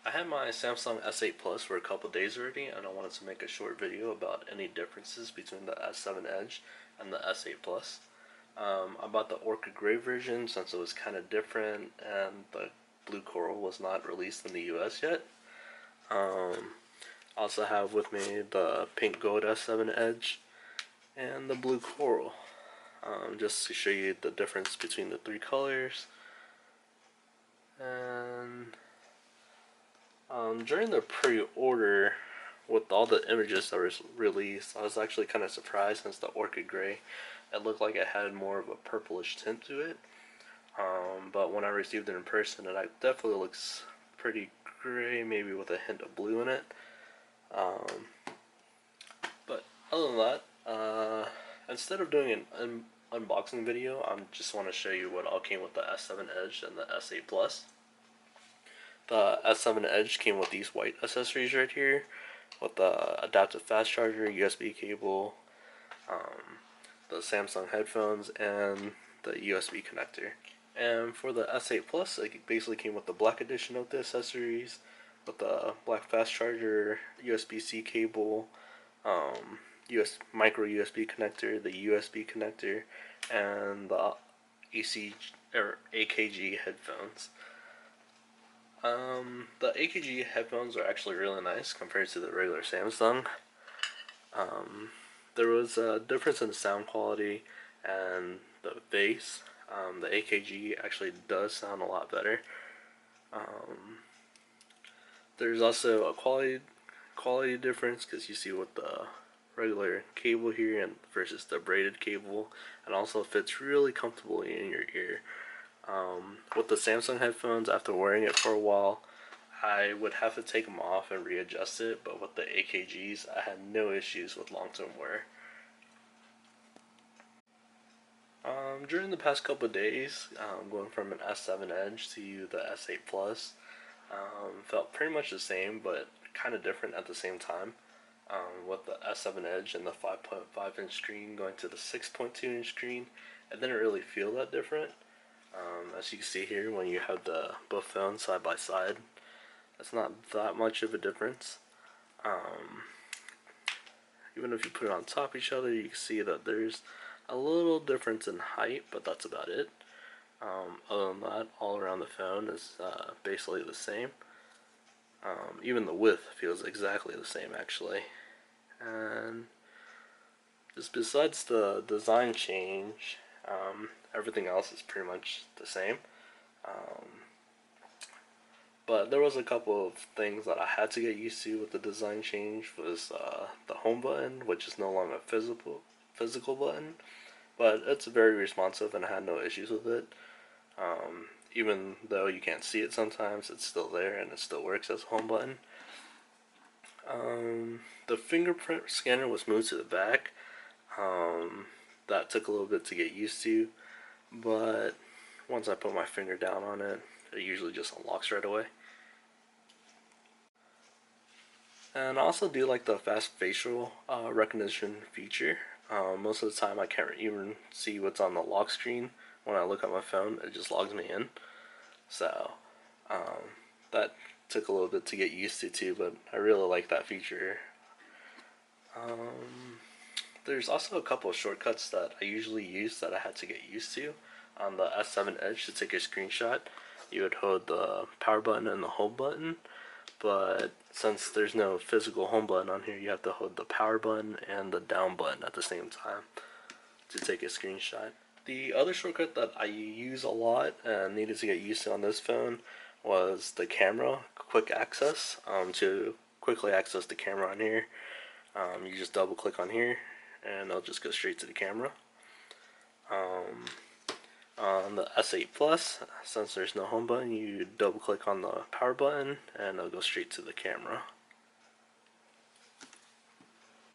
I had my Samsung S8 Plus for a couple days already, and I wanted to make a short video about any differences between the S7 Edge and the S8 Plus. I bought the Orchid Gray version since it was kind of different, and the Blue Coral was not released in the US yet. I also have with me the Pink Gold S7 Edge and the Blue Coral, just to show you the difference between the three colors. And during the pre-order, with all the images that were released, I was actually kind of surprised since the Orchid Gray, it looked like it had more of a purplish tint to it. But when I received it in person, it definitely looks pretty gray, maybe with a hint of blue in it. But other than that, instead of doing an unboxing video, I just want to show you what all came with the S7 Edge and the S8 Plus. The S7 Edge came with these white accessories right here, with the adaptive fast charger, USB cable, the Samsung headphones, and the USB connector. And for the S8 Plus, it basically came with the black edition of the accessories, with the black fast charger, USB-C cable, micro USB connector, the USB connector, and the AKG headphones. The AKG headphones are actually really nice compared to the regular Samsung. There was a difference in sound quality and the bass. The AKG actually does sound a lot better. There's also a quality difference because you see with the regular cable here and versus the braided cable, and also fits really comfortably in your ear. With the Samsung headphones, after wearing it for a while, I would have to take them off and readjust it, but with the AKGs, I had no issues with long-term wear. During the past couple of days, going from an S7 Edge to the S8 Plus, felt pretty much the same, but kind of different at the same time. With the S7 Edge and the 5.5 inch screen going to the 6.2 inch screen, it didn't really feel that different. As you can see here, when you have the both phones side by side, it's not that much of a difference. Even if you put it on top of each other, you can see that there's a little difference in height, but that's about it. Other than that, all around the phone is basically the same. Even the width feels exactly the same, actually. And just besides the design change, everything else is pretty much the same. But there was a couple of things that I had to get used to with the design change. Was the home button, which is no longer a physical button, but it's very responsive and I had no issues with it. Even though you can't see it sometimes, it's still there and it still works as a home button. The fingerprint scanner was moved to the back. That took a little bit to get used to, but once I put my finger down on it, it usually just unlocks right away. And I also do like the fast facial recognition feature. Most of the time I can't even see what's on the lock screen. When I look at my phone, it just logs me in. So that took a little bit to get used to too, but I really like that feature. There's also a couple of shortcuts that I usually use that I had to get used to. On the S7 Edge, to take a screenshot, you would hold the power button and the home button, but since there's no physical home button on here, you have to hold the power button and the down button at the same time to take a screenshot. The other shortcut that I use a lot and needed to get used to on this phone was the camera quick access. To quickly access the camera on here, you just double click on here and it'll just go straight to the camera. On the S8 Plus, since there's no home button, you double click on the power button and it'll go straight to the camera.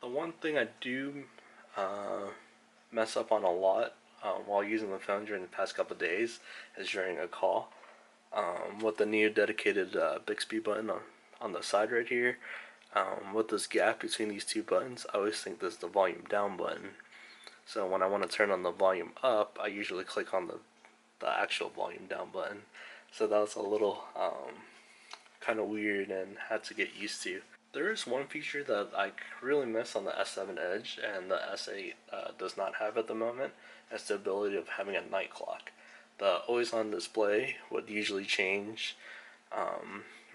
The one thing I do mess up on a lot while using the phone during the past couple of days is during a call. With the new dedicated Bixby button on the side right here, with this gap between these two buttons, I always think this is the volume down button. So when I want to turn on the volume up, I usually click on the actual volume down button. So that was a little kind of weird and had to get used to. There is one feature that I really miss on the S7 Edge and the S8 does not have at the moment. It's the ability of having a night clock. The always on display would usually change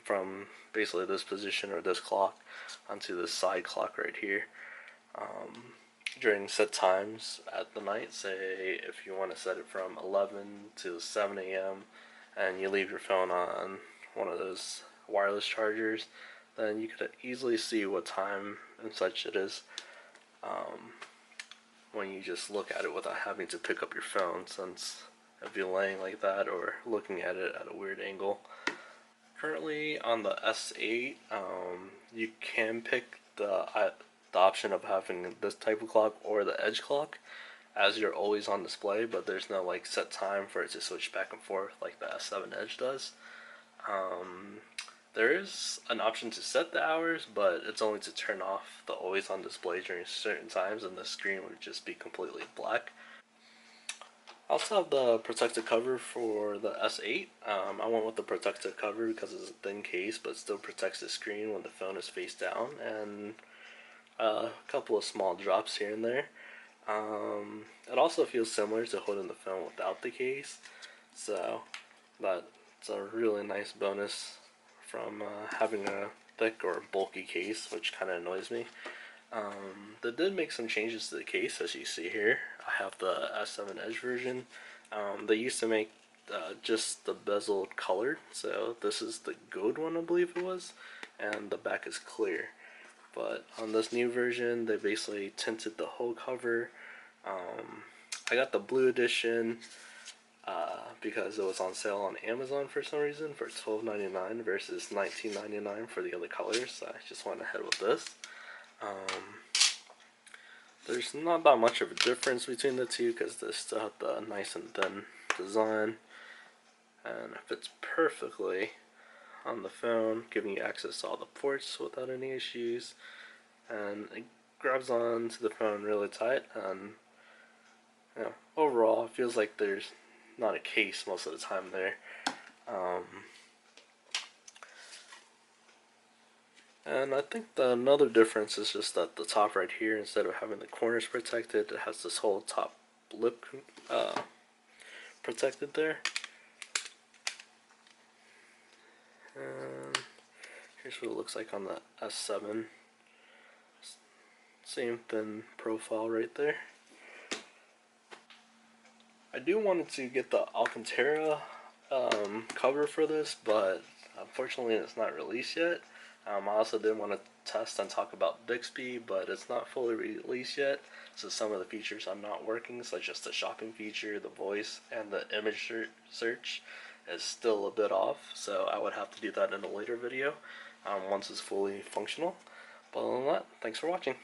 from basically this position or this clock onto this side clock right here. During set times at the night, say if you want to set it from 11 to 7 a.m. and you leave your phone on one of those wireless chargers, then you could easily see what time and such it is when you just look at it without having to pick up your phone, since if you're laying like that or looking at it at a weird angle. Currently on the S8, you can pick the option of having this type of clock or the edge clock as you're always on display, but there's no like set time for it to switch back and forth like the S7 Edge does. There is an option to set the hours, but it's only to turn off the always on display during certain times, and the screen would just be completely black. I also have the protective cover for the S8. I went with the protective cover because it's a thin case, but still protects the screen when the phone is face down, and a couple of small drops here and there. It also feels similar to holding the phone without the case, so that's a really nice bonus from having a thick or bulky case, which kind of annoys me. They did make some changes to the case, as you see here. I have the S7 Edge version. They used to make just the bezel colored, so this is the gold one, I believe it was, and the back is clear. But on this new version, they basically tinted the whole cover. I got the blue edition because it was on sale on Amazon for some reason for $12.99 versus $19.99 for the other colors. So I just went ahead with this. There's not that much of a difference between the two because they still have the nice and thin design, and it fits perfectly on the phone, giving you access to all the ports without any issues, and it grabs onto the phone really tight, and you know, overall it feels like there's not a case most of the time there. And I think another difference is just that the top right here, instead of having the corners protected, it has this whole top lip protected there. And here's what it looks like on the S7. Same thin profile right there. I do wanted to get the Alcantara cover for this, but unfortunately it's not released yet. I also did want to test and talk about Bixby, but it's not fully released yet, so some of the features are not working, such as the shopping feature, the voice, and the image search is still a bit off, so I would have to do that in a later video once it's fully functional. But other than that, thanks for watching.